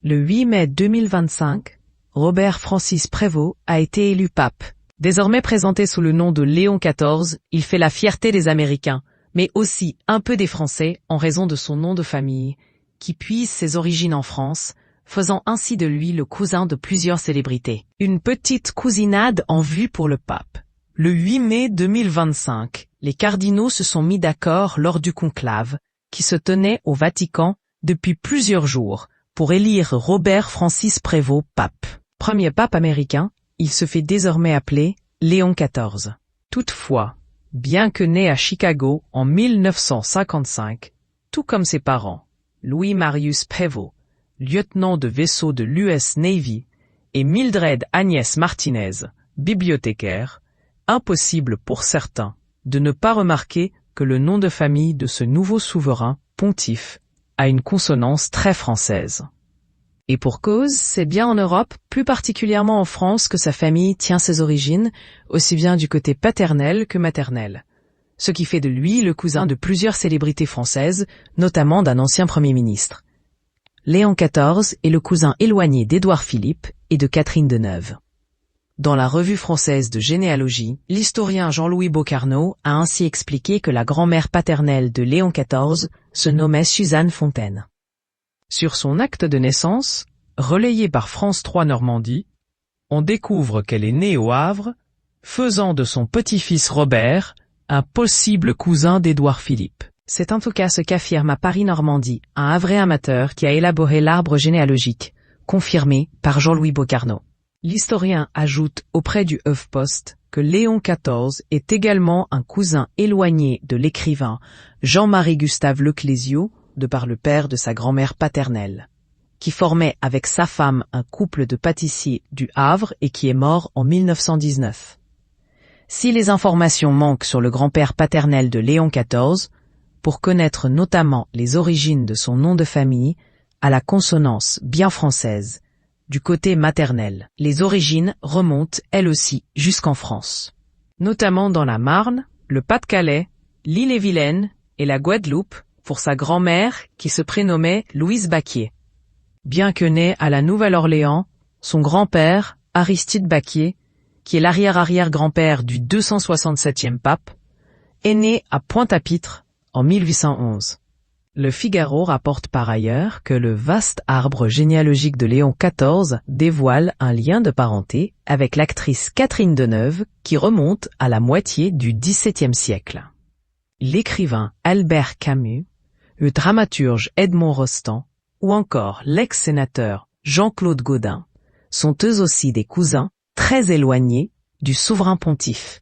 Le 8 mai 2025, Robert Francis Prévost a été élu pape. Désormais présenté sous le nom de Léon XIV, il fait la fierté des Américains, mais aussi un peu des Français en raison de son nom de famille, qui puise ses origines en France, faisant ainsi de lui le cousin de plusieurs célébrités. Une petite cousinade en vue pour le pape. Le 8 mai 2025, les cardinaux se sont mis d'accord lors du conclave, qui se tenait au Vatican depuis plusieurs jours, pour élire Robert Francis Prévost pape. Premier pape américain, il se fait désormais appeler Léon XIV. Toutefois, bien que né à Chicago en 1955, tout comme ses parents, Louis Marius Prévost, lieutenant de vaisseau de l'US Navy, et Mildred Agnès Martinez, bibliothécaire, impossible pour certains de ne pas remarquer que le nom de famille de ce nouveau souverain pontife a une consonance très française. Et pour cause, c'est bien en Europe, plus particulièrement en France, que sa famille tient ses origines, aussi bien du côté paternel que maternel. Ce qui fait de lui le cousin de plusieurs célébrités françaises, notamment d'un ancien Premier ministre. Léon XIV est le cousin éloigné d'Édouard Philippe et de Catherine Deneuve. Dans la Revue française de généalogie, l'historien Jean-Louis Bocarno a ainsi expliqué que la grand-mère paternelle de Léon XIV se nommait Suzanne Fontaine. Sur son acte de naissance, relayé par France 3 Normandie, on découvre qu'elle est née au Havre, faisant de son petit-fils Robert un possible cousin d'Édouard Philippe. C'est en tout cas ce qu'affirme à Paris Normandie un Havrais amateur qui a élaboré l'arbre généalogique, confirmé par Jean-Louis Bocarno. L'historien ajoute auprès du HuffPost que Léon XIV est également un cousin éloigné de l'écrivain Jean-Marie Gustave Leclésio, de par le père de sa grand-mère paternelle, qui formait avec sa femme un couple de pâtissiers du Havre et qui est mort en 1919. Si les informations manquent sur le grand-père paternel de Léon XIV, pour connaître notamment les origines de son nom de famille, à la consonance bien française, du côté maternel, les origines remontent elles aussi jusqu'en France. Notamment dans la Marne, le Pas-de-Calais, l'Île-et-Vilaine et la Guadeloupe, pour sa grand-mère qui se prénommait Louise Baquier. Bien que né à la Nouvelle-Orléans, son grand-père, Aristide Baquier, qui est l'arrière-arrière-grand-père du 267e pape, est né à Pointe-à-Pitre en 1811. Le Figaro rapporte par ailleurs que le vaste arbre généalogique de Léon XIV dévoile un lien de parenté avec l'actrice Catherine Deneuve qui remonte à la moitié du XVIIe siècle. L'écrivain Albert Camus, le dramaturge Edmond Rostand ou encore l'ex-sénateur Jean-Claude Gaudin sont eux aussi des cousins très éloignés du souverain pontife.